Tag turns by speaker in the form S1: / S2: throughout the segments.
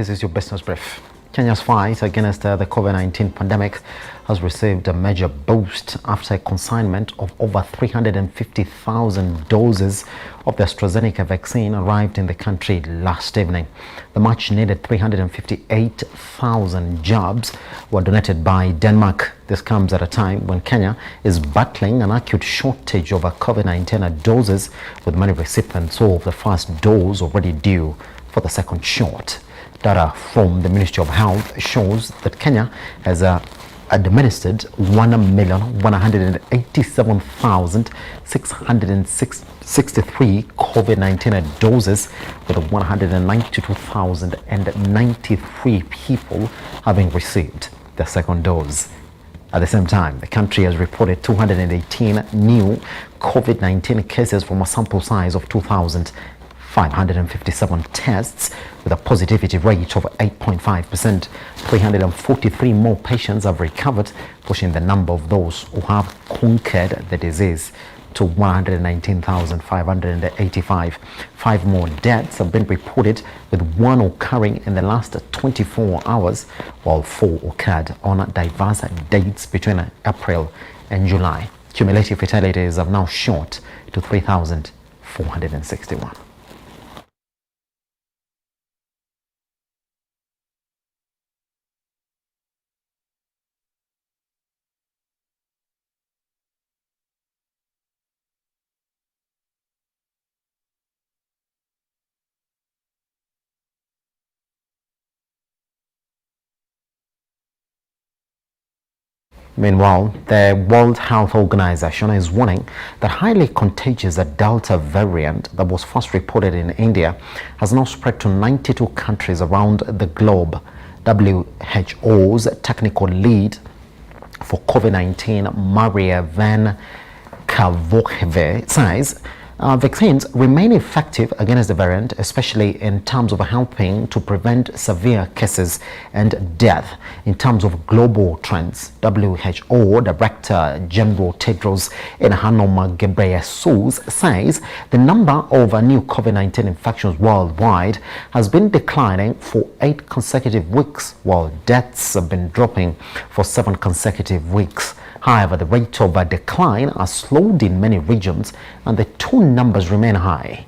S1: This is your business brief. Kenya's fight against the COVID-19 pandemic has received a major boost after a consignment of over 350,000 doses of the AstraZeneca vaccine arrived in the country last evening. The much-needed 358,000 jabs were donated by Denmark. This comes at a time when Kenya is battling an acute shortage of COVID-19 doses, with many recipients of the first dose already due for the second shot. Data from the Ministry of Health shows that Kenya has administered 1,187,663 COVID-19 doses, with 192,093 people having received the second dose. At the same time, the country has reported 218 new COVID-19 cases from a sample size of 2,557 tests, with a positivity rate of 8.5%. 343 more patients have recovered, pushing the number of those who have conquered the disease to 119,585. 5 more deaths have been reported, with 1 occurring in the last 24 hours, while 4 occurred on diverse dates between April and July. Cumulative fatalities have now shot to 3,461. Meanwhile, the World Health Organization is warning that highly contagious Delta variant that was first reported in India has now spread to 92 countries around the globe. WHO's technical lead for COVID-19, Maria Van Kerkhove, says vaccines remain effective against the variant, especially in terms of helping to prevent severe cases and death. In terms of global trends, WHO Director General Tedros Adhanom Ghebreyesus says the number of new COVID-19 infections worldwide has been declining for 8 consecutive weeks, while deaths have been dropping for 7 consecutive weeks. However, the rate of decline has slowed in many regions, and the two numbers remain high.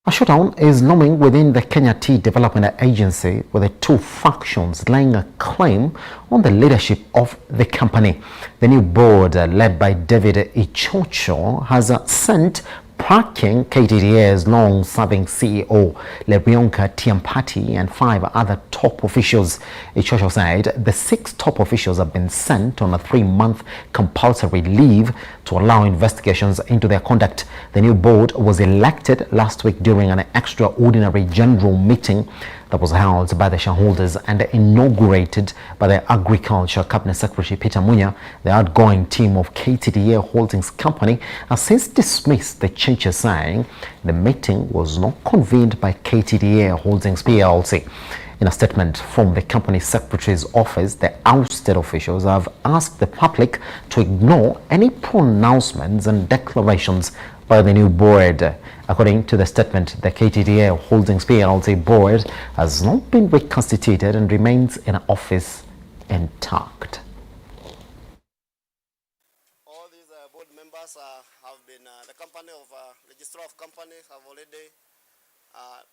S1: A showdown is looming within the Kenya Tea Development Agency, with the two factions laying a claim on the leadership of the company. The new board, led by David Ichocho, has sent packing KTDA's long-serving CEO, Lerionka Tiampati, and 5 other top officials. Ichocho said the 6 top officials have been sent on a 3-month compulsory leave to allow investigations into their conduct. The new board was elected last week during an extraordinary general meeting that was held by the shareholders and inaugurated by the Agriculture Cabinet Secretary Peter Munya. The outgoing team of KTDA Holdings Company has since dismissed the changes, saying the meeting was not convened by KTDA Holdings PLC. In a statement from the company secretary's office, the ousted officials have asked the public to ignore any pronouncements and declarations by the new board. According to the statement, the KTDA Holdings PLC board has not been reconstituted and remains in office intact.
S2: All these board members have been, the company of registrar of companies have already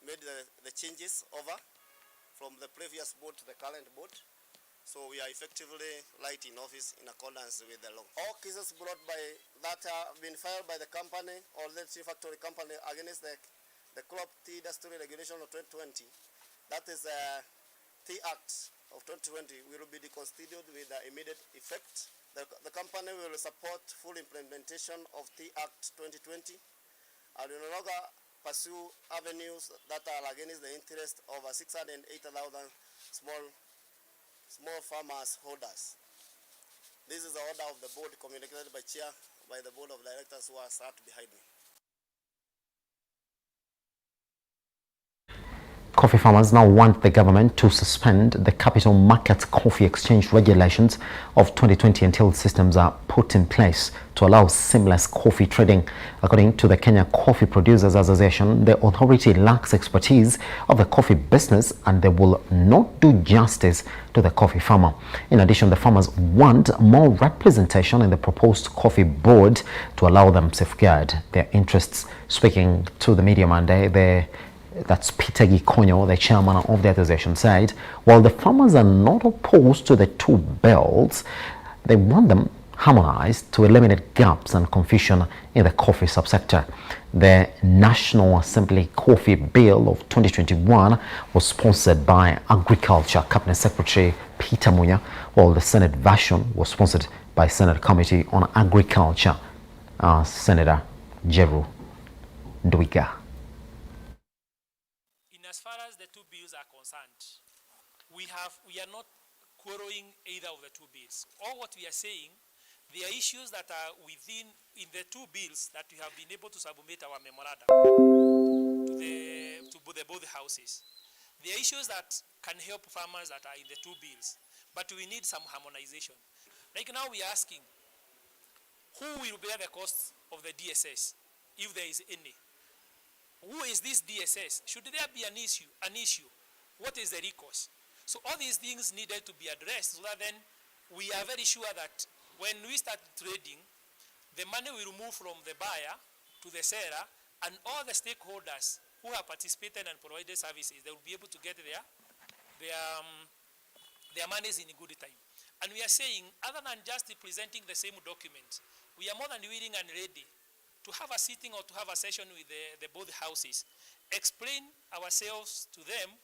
S2: made the changes over from the previous board to the current board. So we are effectively light in office in accordance with the law. All cases brought by that have been filed by the company or the tea factory company against the Crop Tea Industry Regulation of 2020. That is Tea Act of 2020 will be deconstituted with immediate effect. The company will support full implementation of Tea Act 2020 and will no longer pursue avenues that are against the interest of 680,000 small farmers holders. This is the order of the board communicated by the board of directors who are sat behind me.
S1: Coffee farmers now want the government to suspend the capital market coffee exchange regulations of 2020 until systems are put in place to allow seamless coffee trading. According to the Kenya Coffee Producers Association, the authority lacks expertise of the coffee business and they will not do justice to the coffee farmer. In addition, the farmers want more representation in the proposed coffee board to allow them safeguard their interests. Speaking to the media Monday, that's Peter Gikonyo, the chairman of the association, said, while the farmers are not opposed to the two bills, they want them harmonized to eliminate gaps and confusion in the coffee subsector. The National Assembly Coffee Bill of 2021 was sponsored by Agriculture Cabinet Secretary Peter Munya, while the Senate version was sponsored by Senate Committee on Agriculture, Senator Jeru Ndwiga.
S3: As far as the two bills are concerned, we are not quarreling either of the two bills. All what we are saying, there are issues that are within in the two bills that we have been able to submit our memorandum to both houses. There are issues that can help farmers that are in the two bills, but we need some harmonization. Like now we are asking, who will bear the cost of the DSS, if there is any? Who is this DSS? Should there be an issue? What is the recourse? So all these things needed to be addressed so that then we are very sure that when we start trading, the money will move from the buyer to the seller, and all the stakeholders who have participated and provided services, they will be able to get their monies in a good time. And we are saying, other than just presenting the same document, we are more than willing and ready to have a sitting or to have a session with the both houses, explain ourselves to them,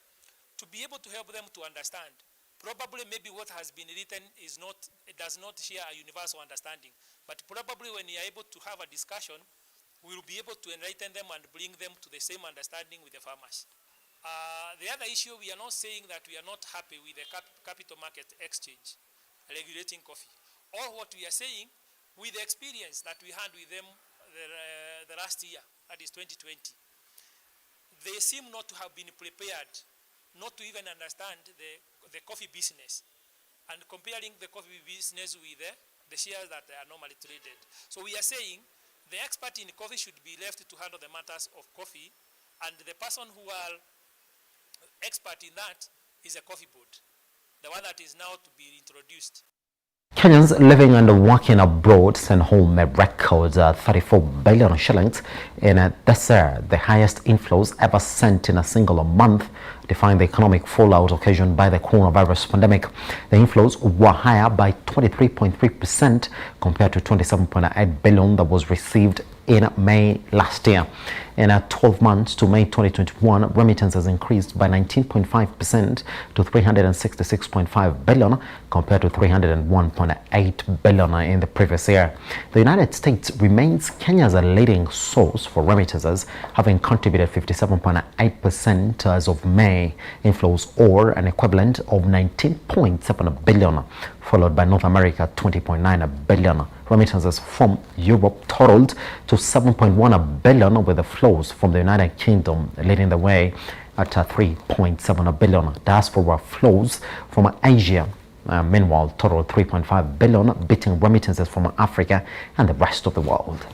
S3: to be able to help them to understand. Probably maybe what has been written does not share a universal understanding, but probably when we are able to have a discussion, we will be able to enlighten them and bring them to the same understanding with the farmers. The other issue, we are not saying that we are not happy with the capital market exchange regulating coffee. All what we are saying, with the experience that we had with them the last year, that is 2020, they seem not to have been prepared, not to even understand the coffee business, and comparing the coffee business with the shares that are normally traded. So we are saying the expert in coffee should be left to handle the matters of coffee, and the person who are expert in that is a coffee board, the one that is now to be introduced.
S1: Kenyans living and working abroad sent home a record 34 billion shillings in this year, the highest inflows ever sent in a single month, defying the economic fallout occasioned by the coronavirus pandemic. The inflows were higher by 23.3% compared to 27.8 billion that was received in May last year. In 12 months to May 2021, remittances increased by 19.5% to 366.5 billion compared to 301.8 billion in the previous year. The United States remains Kenya's leading source for remittances, having contributed 57.8% as of May inflows, or an equivalent of 19.7 billion, followed by North America 20.9 billion. Remittances from Europe totaled to 7.1 billion, with the flows from the United Kingdom leading the way at 3.7 billion. Diaspora flows from Asia, meanwhile, totaled 3.5 billion, beating remittances from Africa and the rest of the world.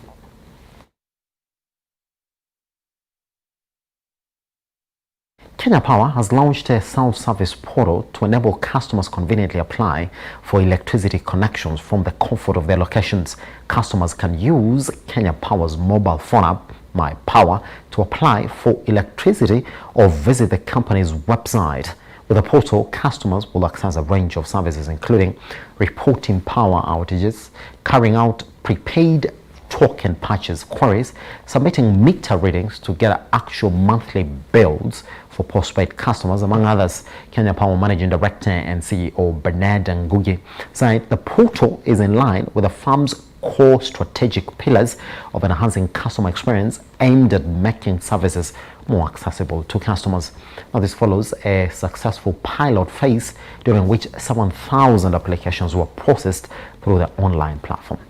S1: Kenya Power has launched a self-service portal to enable customers conveniently apply for electricity connections from the comfort of their locations. Customers can use Kenya Power's mobile phone app, My Power, to apply for electricity or visit the company's website. With the portal, customers will access a range of services including reporting power outages, carrying out prepaid token purchase queries, submitting meter readings to get actual monthly bills for postpaid customers, among others. Kenya Power Managing Director and CEO Bernard Ngugi said the portal is in line with the firm's core strategic pillars of enhancing customer experience aimed at making services more accessible to customers. Now, this follows a successful pilot phase during which 7,000 applications were processed through the online platform.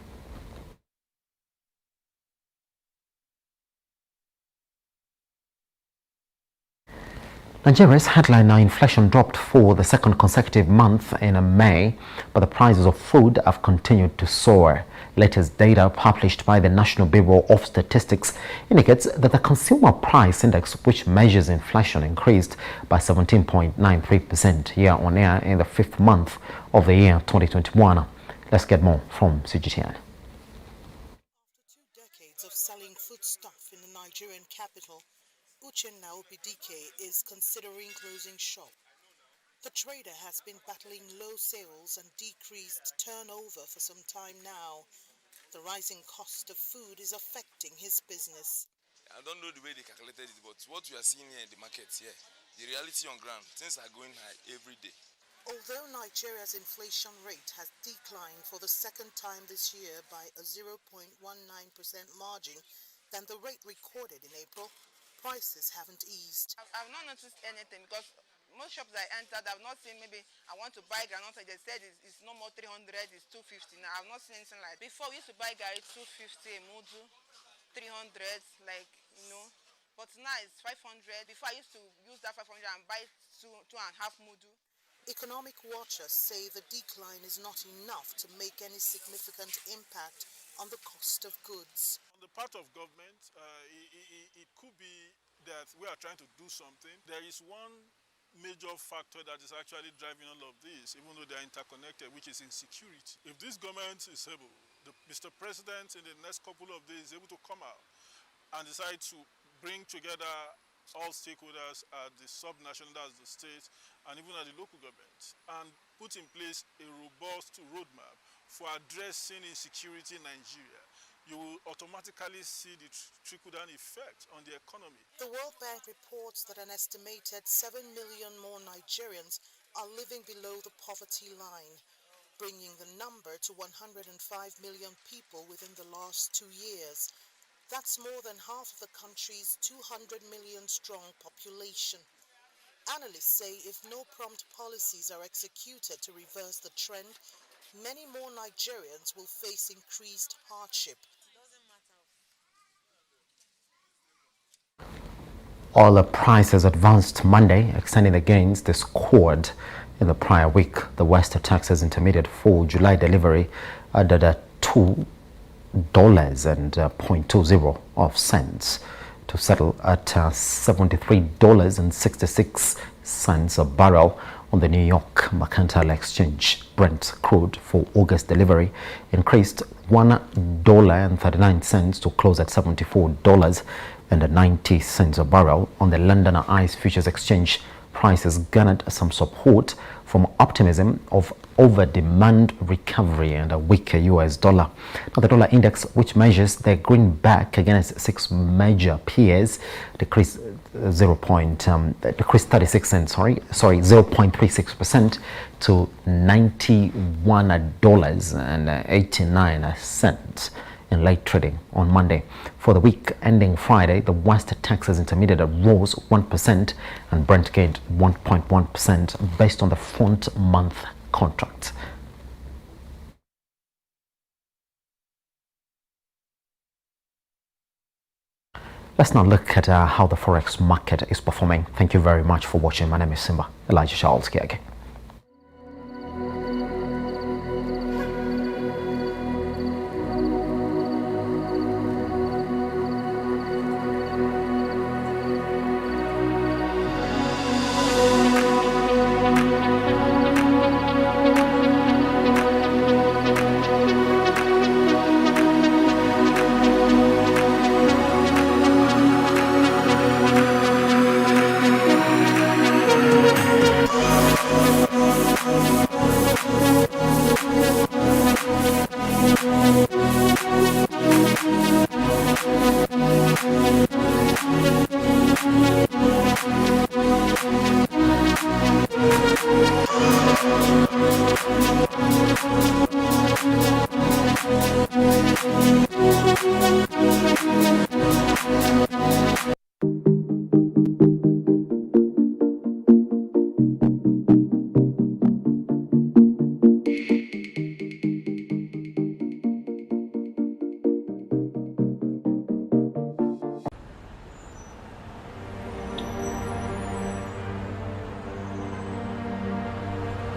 S1: Nigeria's headline inflation dropped for the second consecutive month in May, but the prices of food have continued to soar. Latest data published by the National Bureau of Statistics indicates that the Consumer Price Index, which measures inflation, increased by 17.93% year-on-year in the fifth month of the year 2021. Let's get more from CGTN.
S4: After 2 decades of selling foodstuff in the Nigerian capital, Uchenna Obidike is considering closing shop. The trader has been battling low sales and decreased turnover for some time now. The rising cost of food is affecting his business.
S5: I don't know the way they calculated it, but what we are seeing here in the market here, the reality on ground, things are going high every day.
S4: Although Nigeria's inflation rate has declined for the second time this year by a 0.19% margin than the rate recorded in April, prices haven't eased.
S6: I've not noticed anything because most shops I entered, I've not seen maybe I want to buy groundnut. They said it's no more 300, it's 250 now. I've not seen anything like that. Before we used to buy garri 250 a mudu, 300, like, you know. But now it's 500. Before I used to use that 500 and buy two and a half mudu.
S4: Economic watchers say the decline is not enough to make any significant impact on the cost of goods.
S7: On the part of government, it could be that we are trying to do something. There is one major factor that is actually driving all of this, even though they are interconnected, which is insecurity. If this government is able, Mr. President in the next couple of days is able to come out and decide to bring together all stakeholders at the sub-national, that's the state, and even at the local government, and put in place a robust roadmap for addressing insecurity in Nigeria, you will automatically see the trickle-down effect on the economy.
S4: The World Bank reports that an estimated 7 million more Nigerians are living below the poverty line, bringing the number to 105 million people within the last 2 years. That's more than half of the country's 200 million strong population. Analysts say if no prompt policies are executed to reverse the trend, many more Nigerians will face increased hardship.
S1: Oil prices advanced Monday, extending the gains they scored in the prior week. The West Texas Intermediate for July delivery added $2.20 to settle at $73.66 a barrel on the New York Mercantile Exchange. Brent crude for August delivery increased $1.39 to close at $74.90 a barrel. On the London ICE Futures Exchange, prices garnered some support from optimism of over-demand recovery and a weaker US dollar. Now, the dollar index, which measures the greenback against 6 major peers, decreased 0.36% to $91.89 in late trading on Monday. For the week ending Friday, the West Texas Intermediate rose 1% and Brent gained 1.1% based on the front month contract. Let's now look at how the forex market is performing. Thank you very much for watching. My name is Simba Elijah Charles Kiage.